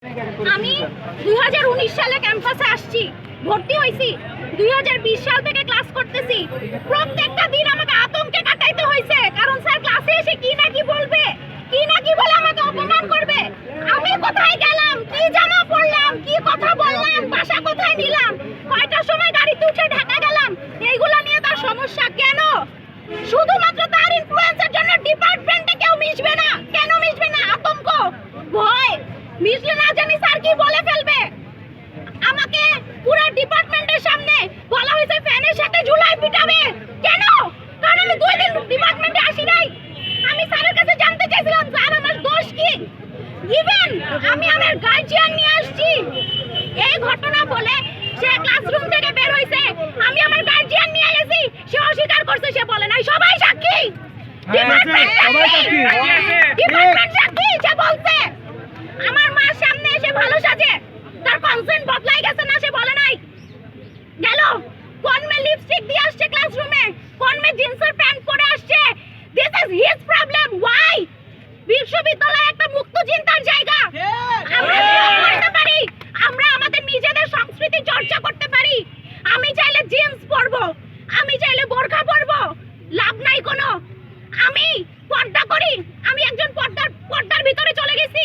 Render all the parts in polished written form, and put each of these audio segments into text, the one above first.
আমি 2019 সালে ক্যাম্পাসে আসছি, ভর্তি হয়েছি। 2020 সাল থেকে ক্লাস করতেছি। প্রত্যেকটা দিন আমাকে আতঙ্কে কাটাইতে হয়েছে, কারণ স্যার ক্লাসে এসে কি না কি বলবে, কি না কি বলে আমাকে অপমান করবে। আমি কোথায় গেলাম, কি জামা পরলাম, কি কথা বললাম, বাসা কোথায় নিলাম, কয়টার সময় গাড়িতে উঠে ঢাকা গেলাম, এইগুলা নিয়ে তার সমস্যা। কেন? শুধুমাত্র তার ইনফ্লুয়েন্সের জন্য ডিপার্টমেন্টে কেউ মিশবে না। কেন মিশবে না? আতঙ্ক, ভয়। মিশলে না জানি স্যার কি বলে ফেলবে। আমাকে পুরো ডিপার্টমেন্টের সামনে বলা হয়েছে ফ্যানের সাথে ঝুলাই পিটাবে। কেন? কারণ আমি 2 দিন ডিপার্টমেন্টে আসি নাই। আমি স্যারের কাছে জানতে চাইছিলাম স্যার আমার দোষ কি। ইভেন আমি আমার গার্জিয়ান নিয়ে আসছি। এই ঘটনা বলে সে ক্লাসরুম থেকে বের হইছে, আমি আমার গার্জিয়ান নিয়ে গেছি, সে অস্বীকার করছে, সে বলে নাই। সবাই সাক্ষী, ডিপার্টমেন্ট সাক্ষী। সে বলছে আমার মার সামনে এসে ভালো সাজে, তার কনসেন্ট বদলাই গেছে না, সে বলে নাই। গেল কোন মে লিপস্টিক দিয়ে আসছে ক্লাসরুমে, কোন মে জিন্সের প্যান্ট পরে আসছে। This is his problem. Why? বিশ্ববিদ্যালয় একটা মুক্ত চিন্তার জায়গা। আমরা করতে পারি, আমরা আমাদের নিজেদের সংস্কৃতি চর্চা করতে পারি। আমি চাইলে জিন্স পরবো, আমি চাইলে বোরকা পরবো, লাভ নাই কোনো। আমি পর্দা করি, আমি একজন পর্দার ভিতরে চলে গেছি।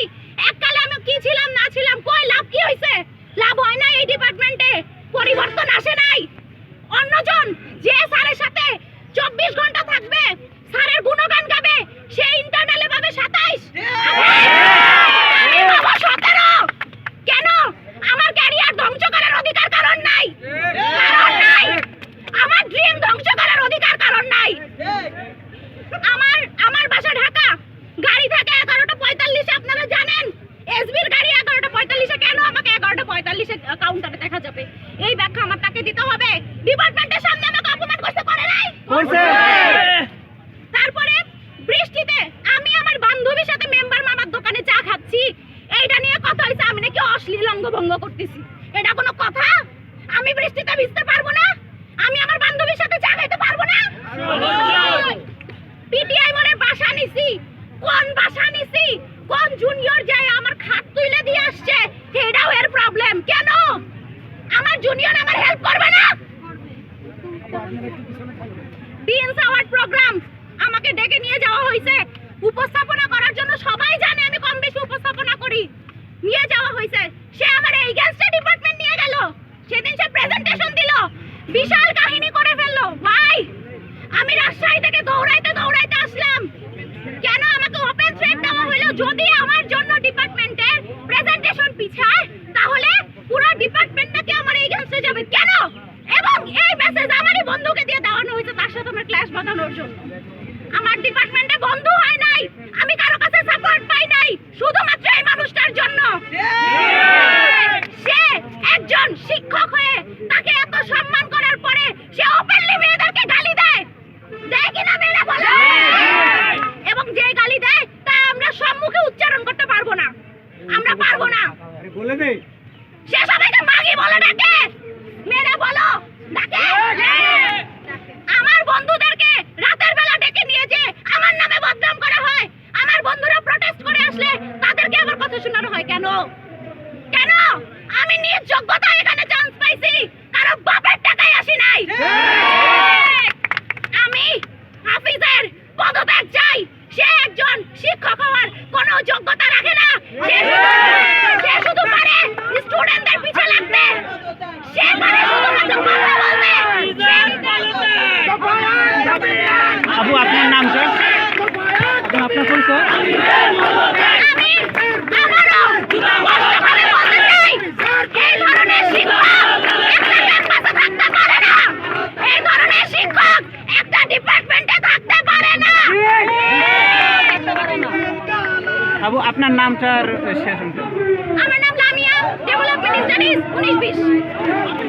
এককালে আমি কি ছিলাম না ছিলাম, কই লাভ কি হইছে? লাভ হয় না। এই ডিপার্টমেন্টে পরিবর্তন আসে নাই। অন্যজন যে স্যারের সাথে 24 ঘন্টা থাকবে, স্যারের গুণগান গাবে, সে ইন্টারনালে পাবে 27। আমি পাবো 17। কেন? আমার ক্যারিয়ার ধ্বংস করার অধিকার কারণ নাই, কারণ নাই। আমার ড্রিম ধ্বংস করার অধিকার কারণ নাই। আমার বাসা ঢাকা, গাড়ি থাকে 11:45। আপনারা জানেন এসবির গাড়ি 11:45। কেন আমাকে 11:45 কাউন্টারে দেখা যাবে? এই ব্যাখ্যা আমার তাকে দিতে হবে। ডিপার্টমেন্টের সামনে আমাকে অপমান করতে পারে নাই। তারপরে বৃষ্টিতে আমি আমার বান্ধবীর সাথে মেম্বার মামার দোকানে চা খাচ্ছি, এইটা নিয়ে কথা হইছে আমি নাকি অশ্লীল অঙ্গভঙ্গ করতেছি। এটা কোনো কথা? আমি বৃষ্টিতে ভিজতে পারবো না? আমি আমার বান্ধবীর সাথে চা খাইতে পারবো না? পিটিআই মনে বাসা নিছি, কোন বাসা নিছি, কোন জুনিয়র যায় আমার খাট তুলে দিয়ে আসছে, এটাও এর প্রবলেম। কেন? আমার জুনিয়র আমার হেল্প করবে না? ডিএনস অ্যাওয়ার্ড প্রোগ্রাম আমাকে ডেকে নিয়ে যাওয়া হয়েছে উপস্থাপনা করার জন্য। সবাই জানে আমি কম বেশি উপস্থাপনা করি। নিয়ে যাওয়া হয়েছে, সে আমার এগেইনস্টে ডিপার্টমেন্ট নিয়ে গেল। সেদিন সে প্রেজেন্টেশন দিল, বিশাল কাহিনী করে ফেললো। ভাই, আমি রাজশাহী থেকে দৌড়াইতে আসলাম। কেন আমাকে ওপেন থ্রেট দেওয়া হলো? যদি আমার জন্য ডিপার্টমেন্টের প্রেজেন্টেশন পিছায়, তাহলে পুরো ডিপার্টমেন্টটাকে আমার এগেইনস্টে যাবে। কেন? এবং এই মেসেজ আমারই বন্ধুকে দিয়ে দেওয়ানো হয়েছে, তার সাথে আমার ক্লাস বাঁধানোর জন্য। আমার ডিপার্টমেন্টে বন্ধু হয় নাই, আমি কারো কাছে সাপোর্ট পাই নাই, শুধুমাত্র এই মানুষটার জন্য। সে একজন শিক্ষক হয়ে তাকে এত সম্মান করার পরে সে ওপেনলি মেয়েদেরকে গালি দেয় কিনা মেয়েরা বলে? এবং যে গালি দেয় তা আমরা সম্মুখে উচ্চারণ করতে পারবো না, আমরা পারবো না। সে সবাইকে মাগি বলে ডাকে, মেয়েরা বলো ডাকে। আমার বন্ধুদেরকে রাতের বেলা ডেকে নিয়ে যে আমার নামে বদনাম করা হয়, আমার বন্ধুরা প্রটেস্ট করে আসলে তাদেরকে আবার কথা শোনানো হয়। কেন? কেন? আমি নিজ যোগ্যতায় এখানে চান্স পাইছি, কারো বাপের টাকায় আসি নাই। আমি হাফিজের পদত্যাগ চাই। সে একজন শিক্ষক হওয়ার কোনো যোগ্যতা রাখে না। সে শুধু পারে স্টুডেন্টদের পিছে লাগতে, সে পারে শুধুমাত্র কথা বলতে। আপু, আপনার নাম স্যার? আপনার পরিচয়? আমি আমারও কষ্ট করে বলতে চাই, এই ধরনের শিক্ষক একটা ক্যাম্পাসে থাকতে পারে না। এই ধরনের শিক্ষক একটা ডিপার্টমেন্টে থাকতে পারে না। আপু, আপনার নামটার শেষ? আমার নাম লামিয়া, ডেভেলপমেন্ট স্টাডিজ 19-20।